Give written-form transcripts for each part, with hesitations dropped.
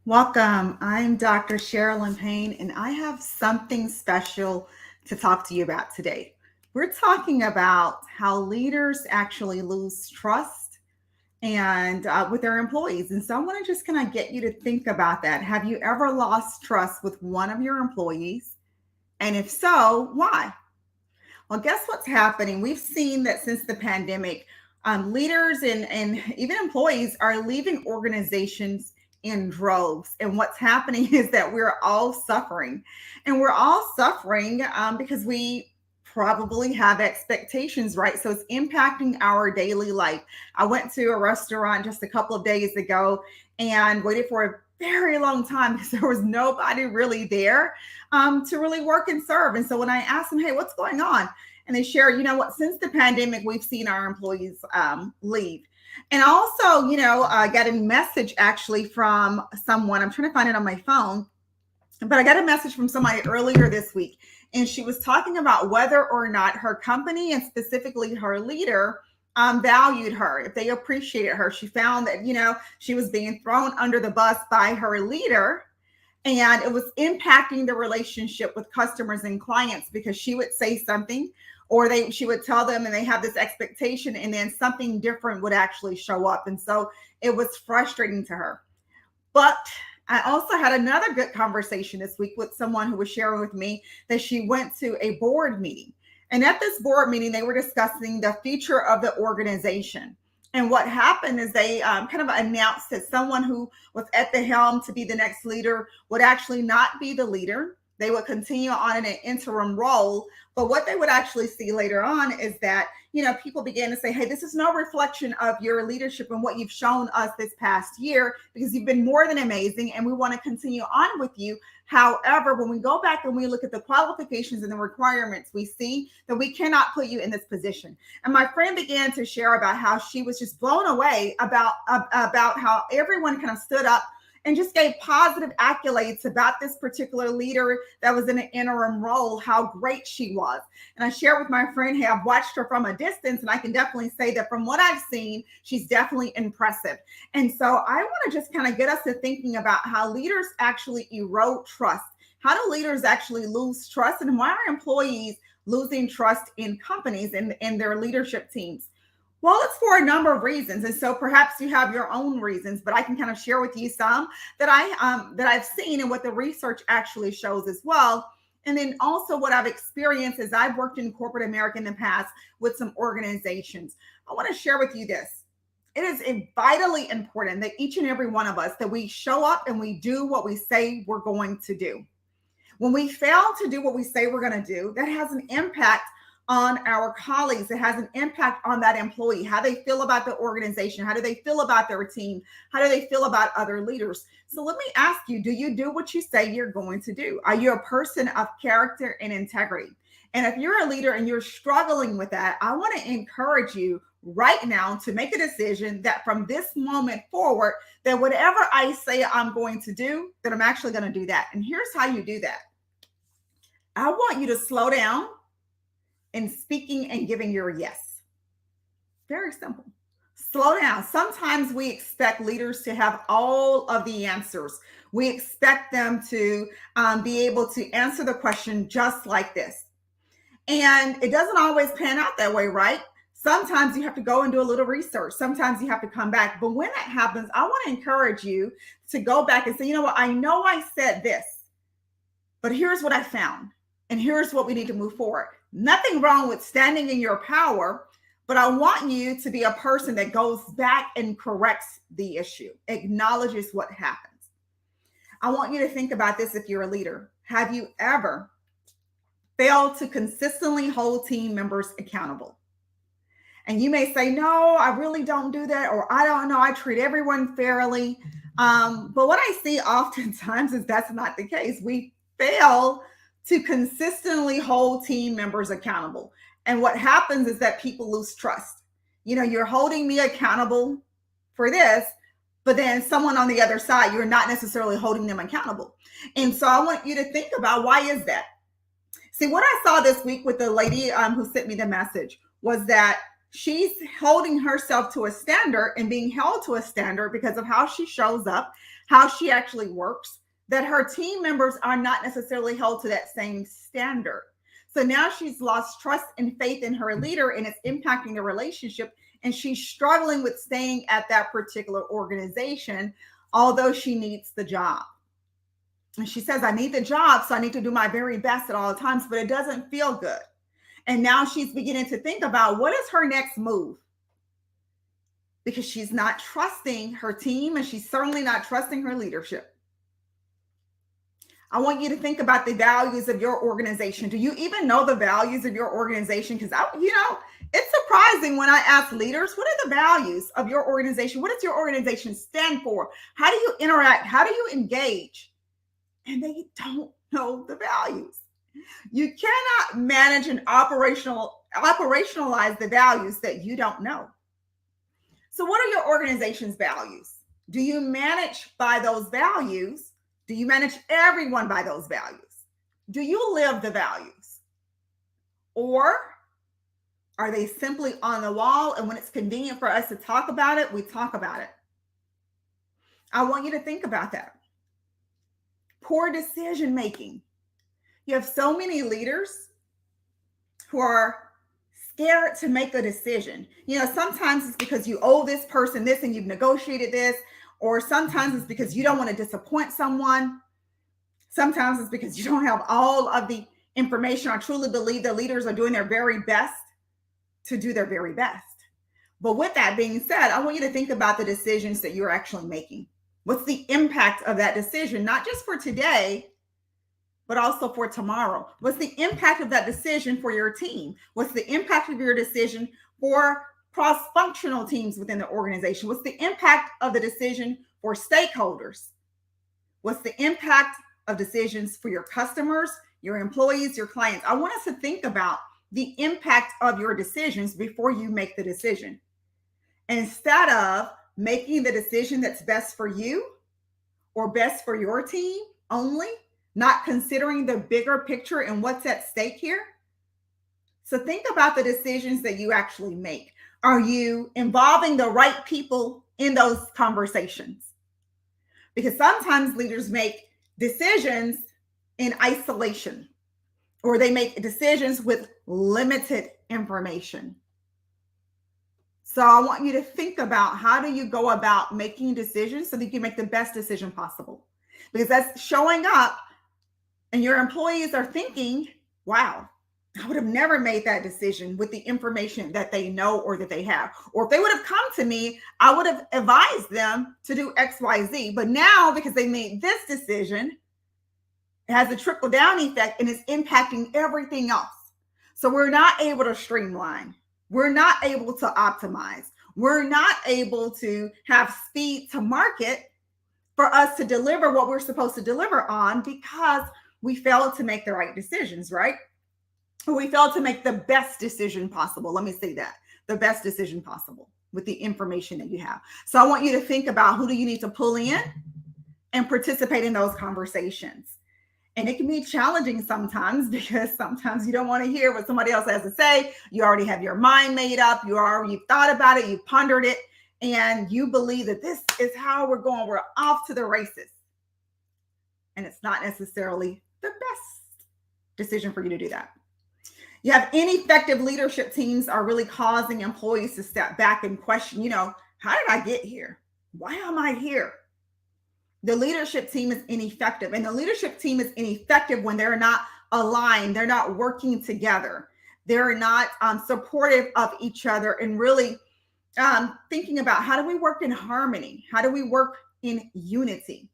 Welcome. I'm Dr. Sherilyn Payne, and I have something special to talk to you about today. We're talking about how leaders actually lose trust and with their employees. And so I want to just kind of get you to think about that. Have you ever lost trust with one of your employees? And if so, why? Well, guess what's happening? We've seen that since the pandemic, leaders and even employees are leaving organizations in droves. And what's happening is that we're all suffering. And we're all suffering because we probably have expectations, right? So it's impacting our daily life. I went to a restaurant just a couple of days ago and waited for a very long time because there was nobody really there to really work and serve. And so when I asked them, hey, what's going on? And they share, you know what, since the pandemic, we've seen our employees leave. And also, I got a message actually from someone. I'm trying to find it on my phone, but I got a message from somebody earlier this week. And she was talking about whether or not her company and specifically her leader valued her, if they appreciated her. She found that, she was being thrown under the bus by her leader, and it was impacting the relationship with customers and clients because she would say something or she would tell them and they have this expectation and then something different would actually show up. And so it was frustrating to her. But I also had another good conversation this week with someone who was sharing with me that she went to a board meeting. And at this board meeting, they were discussing the future of the organization. And what happened is they kind of announced that someone who was at the helm to be the next leader would actually not be the leader. They would continue on in an interim role. But what they would actually see later on is that, people began to say, hey, this is no reflection of your leadership and what you've shown us this past year, because you've been more than amazing and we want to continue on with you. However, when we go back and we look at the qualifications and the requirements, we see that we cannot put you in this position. And my friend began to share about how she was just blown away about how everyone kind of stood up and just gave positive accolades about this particular leader that was in an interim role, how great she was. And I shared with my friend, hey, I've watched her from a distance, and I can definitely say that from what I've seen, she's definitely impressive. And so I want to just kind of get us to thinking about how leaders actually erode trust. How do leaders actually lose trust? And why are employees losing trust in companies and their leadership teams? Well, it's for a number of reasons, and so perhaps you have your own reasons, but I can kind of share with you some that I've seen and what the research actually shows as well. And then also what I've experienced as I've worked in corporate America in the past with some organizations. I want to share with you this. It is vitally important that each and every one of us, that we show up and we do what we say we're going to do. When we fail to do what we say we're going to do, that has an impact on our colleagues. It has an impact on that employee, how they feel about the organization, how do they feel about their team, how do they feel about other leaders. So let me ask you, do you do what you say you're going to do? Are you a person of character and integrity? And if you're a leader and you're struggling with that, I want to encourage you right now to make a decision that from this moment forward, that whatever I say I'm going to do, that I'm actually going to do that. And here's how you do that. I want you to slow down in speaking and giving your yes. Very simple. Slow down. Sometimes we expect leaders to have all of the answers. We expect them to be able to answer the question just like this. And it doesn't always pan out that way, right? Sometimes you have to go and do a little research. Sometimes you have to come back. But when that happens, I want to encourage you to go back and say, you know what? I know I said this, but here's what I found. And here's what we need to move forward. Nothing wrong with standing in your power, but I want you to be a person that goes back and corrects the issue, acknowledges what happens. I want you to think about this if you're a leader. Have you ever failed to consistently hold team members accountable? And you may say, no, I really don't do that, or I don't know, I treat everyone fairly. But what I see oftentimes is that's not the case. We fail to consistently hold team members accountable. And what happens is that people lose trust. You're holding me accountable for this, but then someone on the other side, you're not necessarily holding them accountable. And so I want you to think about, why is that? See, what I saw this week with the lady who sent me the message was that She's holding herself to a standard and being held to a standard because of how she shows up, how she actually works, that her team members are not necessarily held to that same standard. So now she's lost trust and faith in her leader, and it's impacting the relationship. And she's struggling with staying at that particular organization, although she needs the job. And she says, I need the job, so I need to do my very best at all times, but it doesn't feel good. And now she's beginning to think about what is her next move, because she's not trusting her team and she's certainly not trusting her leadership. I want you to think about the values of your organization. Do you even know the values of your organization? Because, it's surprising when I ask leaders, what are the values of your organization? What does your organization stand for? How do you interact? How do you engage? And they don't know the values. You cannot manage and operationalize the values that you don't know. So what are your organization's values? Do you manage by those values? Do you manage everyone by those values? Do you live the values? Or are they simply on the wall, and when it's convenient for us to talk about it, we talk about it? I want you to think about that. Poor decision making. You have so many leaders who are scared to make a decision. Sometimes it's because you owe this person this and you've negotiated this, or sometimes it's because you don't want to disappoint someone. Sometimes it's because you don't have all of the information. I truly believe that leaders are doing their very best to do their very best. But with that being said, I want you to think about the decisions that you're actually making. What's the impact of that decision, not just for today, but also for tomorrow? What's the impact of that decision for your team? What's the impact of your decision for cross-functional teams within the organization? What's the impact of the decision for stakeholders? What's the impact of decisions for your customers, your employees, your clients? I want us to think about the impact of your decisions before you make the decision. Instead of making the decision that's best for you or best for your team only, not considering the bigger picture and what's at stake here. So think about the decisions that you actually make. Are you involving the right people in those conversations? Because sometimes leaders make decisions in isolation, or they make decisions with limited information. So I want you to think about, how do you go about making decisions so that you can make the best decision possible? Because that's showing up and your employees are thinking, wow, I would have never made that decision with the information that they know or that they have. Or if they would have come to me, I would have advised them to do X, Y, Z. But now, because they made this decision, it has a trickle down effect and it's impacting everything else. So we're not able to streamline. We're not able to optimize. We're not able to have speed to market for us to deliver what we're supposed to deliver on, because we failed to make the right decisions, right? We failed to make the best decision possible. Let me say that, the best decision possible with the information that you have. So I want you to think about, who do you need to pull in and participate in those conversations? And it can be challenging sometimes, because sometimes you don't want to hear what somebody else has to say. You already have your mind made up. You've thought about it. You've pondered it. And you believe that this is how we're going. We're off to the races. And it's not necessarily the best decision for you to do that. You have ineffective leadership teams are really causing employees to step back and question, how did I get here? Why am I here? The leadership team is ineffective, and the leadership team is ineffective when they're not aligned. They're not working together. They're not supportive of each other, and really thinking about, how do we work in harmony? How do we work in unity?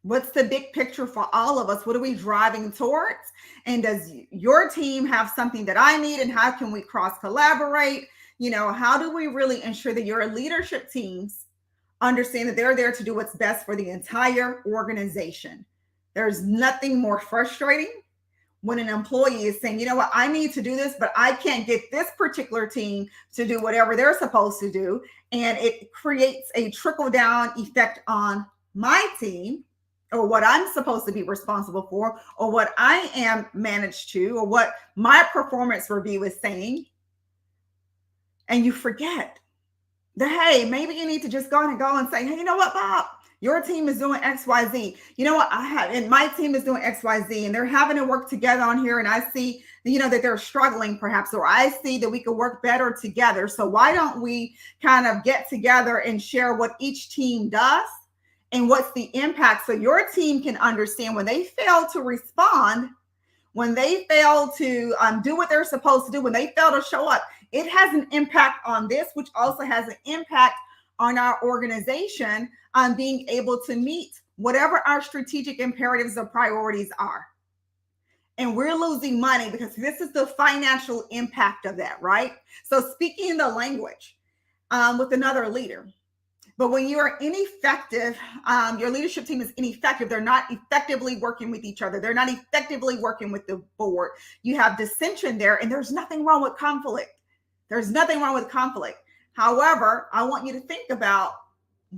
What's the big picture for all of us? What are we driving towards? And does your team have something that I need? And how can we cross collaborate? How do we really ensure that your leadership teams understand that they're there to do what's best for the entire organization? There's nothing more frustrating when an employee is saying, I need to do this, but I can't get this particular team to do whatever they're supposed to do. And it creates a trickle down effect on my team, or what I'm supposed to be responsible for, or what I am managed to, or what my performance review is saying. and you forget that, hey, maybe you need to just go and say, hey, you know what, Bob? Your team is doing XYZ. You know what? And my team is doing XYZ, and they're having to work together on here. And I see, that they're struggling perhaps, or I see that we could work better together. So why don't we kind of get together and share what each team does and what's the impact, so your team can understand when they fail to respond, when they fail to do what they're supposed to do, when they fail to show up, it has an impact on this, which also has an impact on our organization on being able to meet whatever our strategic imperatives or priorities are. And we're losing money because this is the financial impact of that, right? So speaking the language with another leader. But when you are ineffective, your leadership team is ineffective. They're not effectively working with each other. They're not effectively working with the board. You have dissension there, and there's nothing wrong with conflict. There's nothing wrong with conflict. However, I want you to think about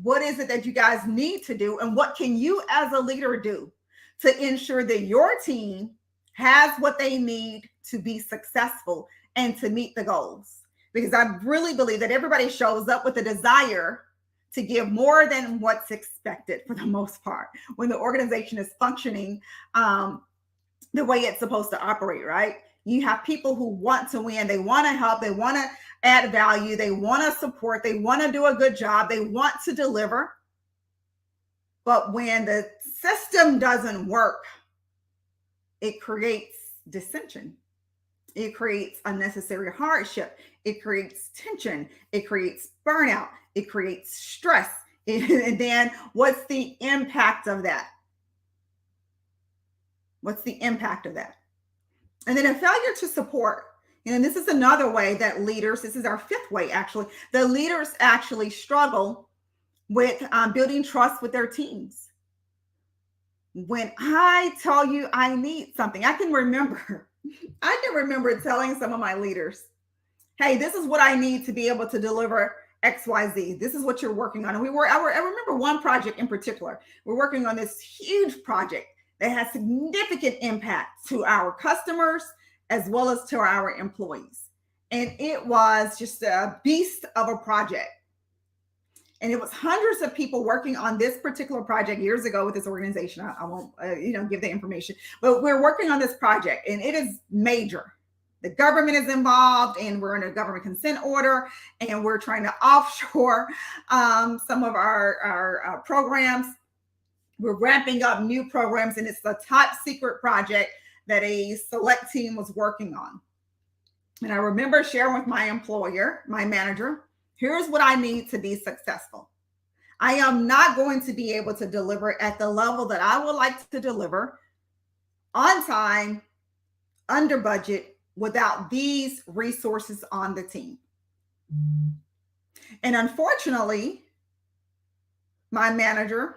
what is it that you guys need to do, and what can you as a leader do to ensure that your team has what they need to be successful and to meet the goals. Because I really believe that everybody shows up with a desire to give more than what's expected for the most part when the organization is functioning the way it's supposed to operate, right? You have people who want to win. They want to help. They want to add value. They want to support. They want to do a good job. They want to deliver. But when the system doesn't work, it creates dissension. It creates unnecessary hardship. It creates tension. It creates burnout. It creates stress. And then what's the impact of that? What's the impact of that? And then a failure to support. And this is another way that leaders, this is our fifth way actually, the leaders actually struggle with building trust with their teams. When I tell you I need something, I can remember telling some of my leaders, hey, this is what I need to be able to deliver XYZ. This is what you're working on. And I remember one project in particular. We're working on this huge project that has significant impact to our customers as well as to our employees. And it was just a beast of a project. And it was hundreds of people working on this particular project years ago with this organization. I won't, give the information, but we're working on this project, and it is major. The government is involved, and we're in a government consent order, and we're trying to offshore some of our programs. We're ramping up new programs, and it's the top secret project that a select team was working on. And I remember sharing with my employer, my manager, here's what I need to be successful. I am not going to be able to deliver at the level that I would like to deliver on time, under budget, without these resources on the team. And unfortunately, my manager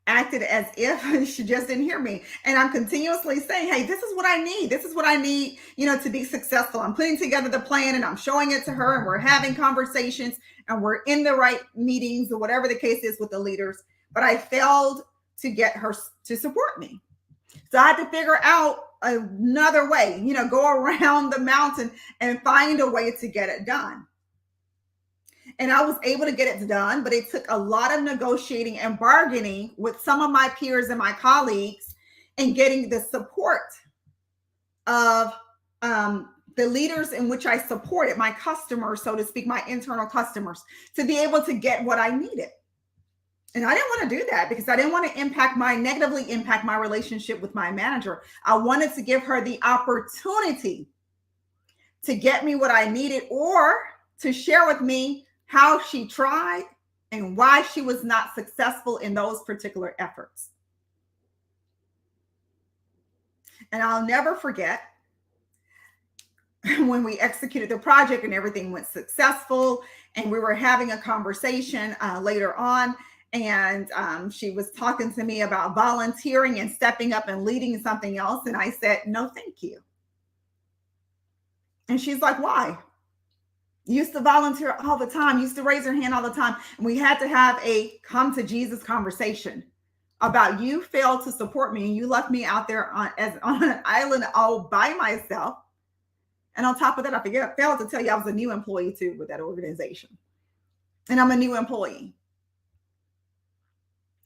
acted as if she just didn't hear me. And I'm continuously saying, hey, this is what I need. This is what I need, to be successful. I'm putting together the plan and I'm showing it to her, and we're having conversations and we're in the right meetings or whatever the case is with the leaders. But I failed to get her to support me. So I had to figure out another way, go around the mountain and find a way to get it done. And I was able to get it done, but it took a lot of negotiating and bargaining with some of my peers and my colleagues, and getting the support of the leaders in which I supported, my customers, so to speak, my internal customers, to be able to get what I needed. And I didn't want to do that because I didn't want to negatively impact my relationship with my manager. I wanted to give her the opportunity to get me what I needed, or to share with me how she tried and why she was not successful in those particular efforts. And I'll never forget when we executed the project and everything went successful, and we were having a conversation later on, and she was talking to me about volunteering and stepping up and leading something else. And I said, no, thank you. And she's like, why? Used to volunteer all the time, used to raise her hand all the time. And we had to have a come to Jesus conversation about, you failed to support me and you left me out there on an island all by myself. And on top of that, failed to tell you I was a new employee too with that organization. And I'm a new employee.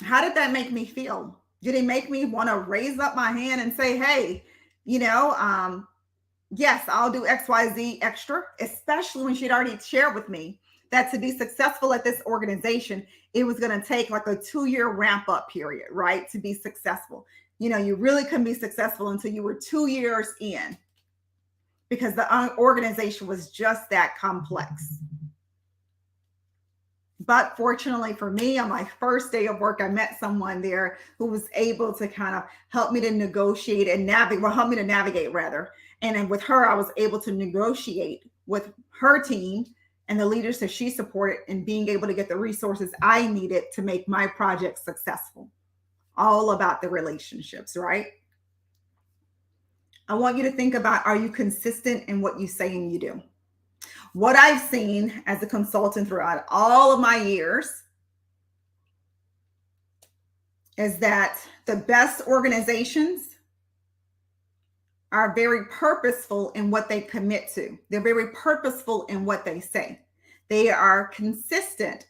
How did that make me feel? Did it make me want to raise up my hand and say, hey, yes, I'll do XYZ extra, especially when she'd already shared with me that to be successful at this organization, it was going to take like a 2-year ramp up period, right? To be successful. You really couldn't be successful until you were 2 years in because the organization was just that complex. But fortunately for me, on my first day of work, I met someone there who was able to kind of help me to negotiate and help me to navigate rather. And then with her, I was able to negotiate with her team and the leaders that she supported and being able to get the resources I needed to make my project successful. All about the relationships, right? I want you to think about, are you consistent in what you say and you do? What I've seen as a consultant throughout all of my years is that the best organizations are very purposeful in what they commit to. They're very purposeful in what they say. They are consistent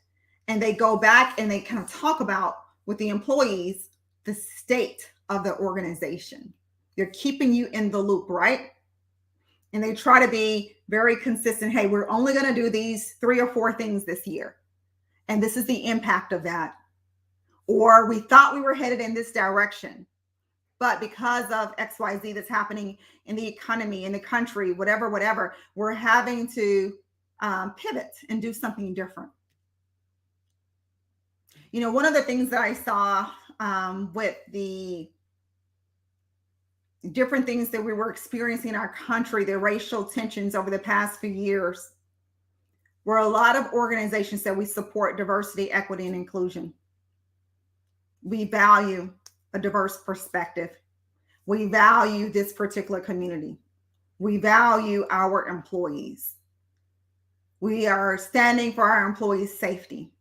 and they go back and they kind of talk about with the employees the state of the organization. They're keeping you in the loop, right? And they try to be very consistent. Hey, we're only going to do these 3 or 4 things this year. And this is the impact of that. Or we thought we were headed in this direction, but because of XYZ that's happening in the economy, in the country, whatever, we're having to pivot and do something different. One of the things that I saw with the different things that we were experiencing in our country, the racial tensions over the past few years, were a lot of organizations that we support diversity, equity, and inclusion. We value a diverse perspective. We value this particular community. We value our employees. We are standing for our employees' safety.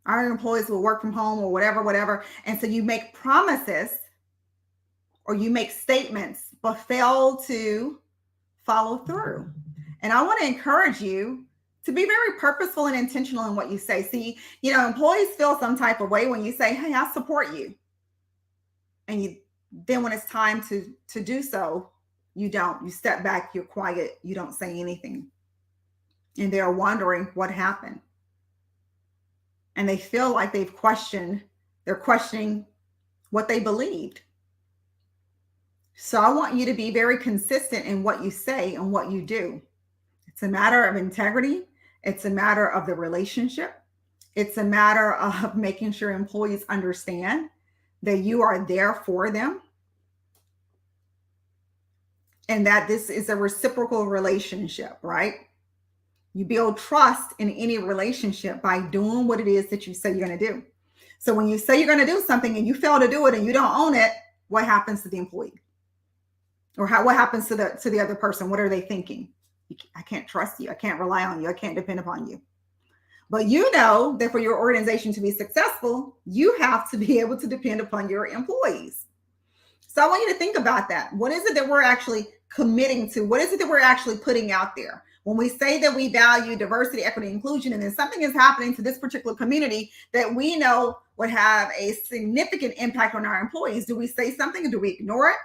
Our employees will work from home or whatever. And so you make promises or you make statements, but fail to follow through. And I want to encourage you to be very purposeful and intentional in what you say. See, employees feel some type of way when you say, hey, I support you. And then when it's time to do so, you don't. You step back, you're quiet, you don't say anything. And they're wondering what happened. And they feel like they're questioning what they believed. So I want you to be very consistent in what you say and what you do. It's a matter of integrity. It's a matter of the relationship. It's a matter of making sure employees understand that you are there for them and that this is a reciprocal relationship, right? You build trust in any relationship by doing what it is that you say you're going to do. So when you say you're going to do something and you fail to do it and you don't own it, what happens to the employee? Or what happens to the other person? What are they thinking? I can't trust you. I can't rely on you. I can't depend upon you. But you know that for your organization to be successful, you have to be able to depend upon your employees. So I want you to think about that. What is it that we're actually committing to? What is it that we're actually putting out there? When we say that we value diversity, equity, inclusion, and then something is happening to this particular community that we know would have a significant impact on our employees, do we say something or do we ignore it?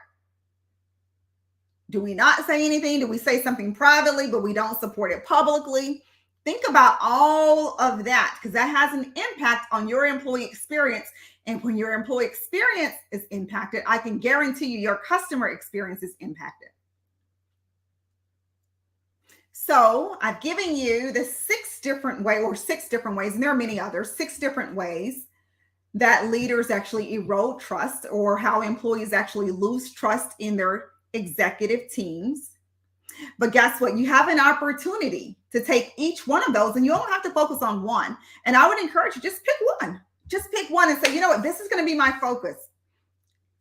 Do we not say anything? Do we say something privately, but we don't support it publicly? Think about all of that because that has an impact on your employee experience. And when your employee experience is impacted, I can guarantee you your customer experience is impacted. So I've given you the 6 different ways, and there are many others, 6 different ways that leaders actually erode trust or how employees actually lose trust in their executive teams. But guess what? You have an opportunity to take each one of those and you don't have to focus on one. And I would encourage you, just pick one. Just pick one and say, you know what, this is going to be my focus.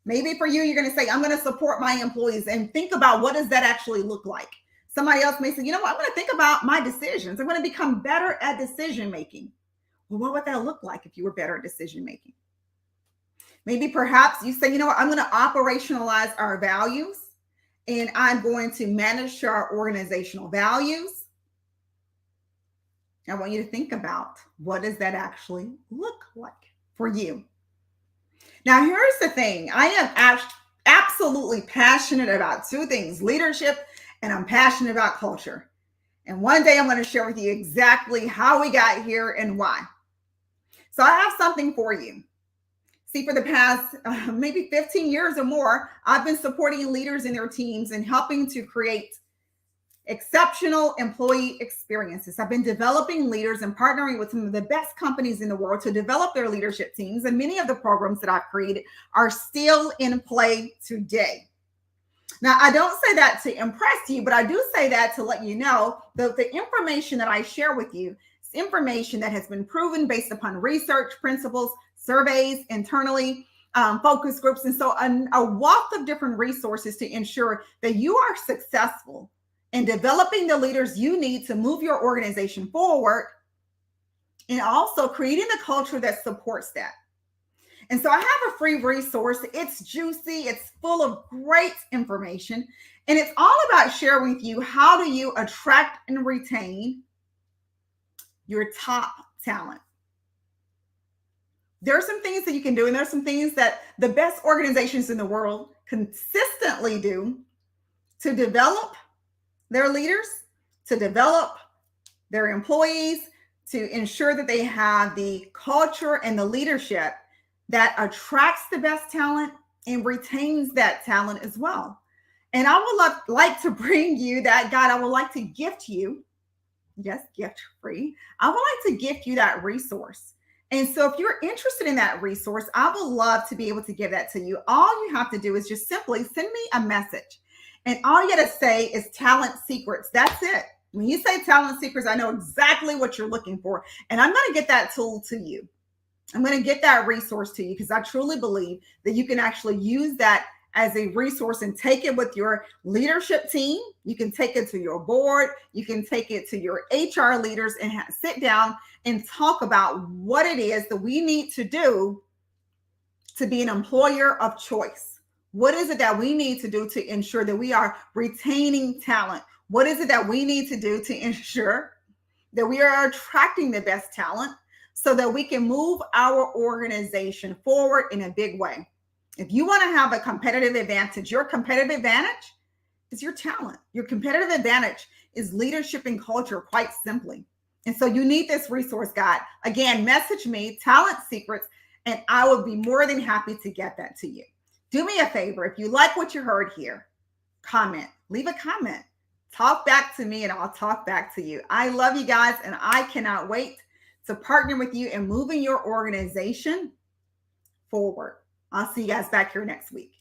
Maybe for you, you're going to say, I'm going to support my employees and think about what does that actually look like? Somebody else may say, you know what, I'm going to think about my decisions. I'm going to become better at decision making. Well, what would that look like if you were better at decision making? Maybe perhaps you say, you know what, I'm going to operationalize our values and I'm going to manage our organizational values. I want you to think about, what does that actually look like for you? Now, here's the thing. I am absolutely passionate about two things: leadership, and I'm passionate about culture. And one day I'm going to share with you exactly how we got here and why. So I have something for you. See, for the past maybe 15 years or more, I've been supporting leaders in their teams and helping to create exceptional employee experiences. I've been developing leaders and partnering with some of the best companies in the world to develop their leadership teams. And many of the programs that I've created are still in play today. Now, I don't say that to impress you, but I do say that to let you know that the information that I share with you is information that has been proven based upon research principles, surveys internally, focus groups, and so a wealth of different resources to ensure that you are successful in developing the leaders you need to move your organization forward, and also creating the culture that supports that. And so I have a free resource. It's juicy, it's full of great information, and it's all about sharing with you how do you attract and retain your top talent. There are some things that you can do, and there are some things that the best organizations in the world consistently do to develop their leaders, to develop their employees, to ensure that they have the culture and the leadership that attracts the best talent and retains that talent as well. And I would like to bring you that guide. I would like to gift you, yes, gift free. I would like to gift you that resource. And so if you're interested in that resource, I would love to be able to give that to you. All you have to do is just simply send me a message. And all you got to say is talent secrets. That's it. When you say talent secrets, I know exactly what you're looking for. And I'm going to get that tool to you. I'm going to get that resource to you because I truly believe that you can actually use that as a resource and take it with your leadership team. You can take it to your board. You can take it to your HR leaders and sit down and talk about what it is that we need to do to be an employer of choice. What is it that we need to do to ensure that we are retaining talent? What is it that we need to do to ensure that we are attracting the best talent so that we can move our organization forward in a big way? If you want to have a competitive advantage, your competitive advantage is your talent. Your competitive advantage is leadership and culture, quite simply. And so you need this resource guide. Again, message me, Talent Secrets, and I will be more than happy to get that to you. Do me a favor. If you like what you heard here, comment, leave a comment, talk back to me, and I'll talk back to you. I love you guys, and I cannot wait to partner with you in moving your organization forward. I'll see you guys back here next week.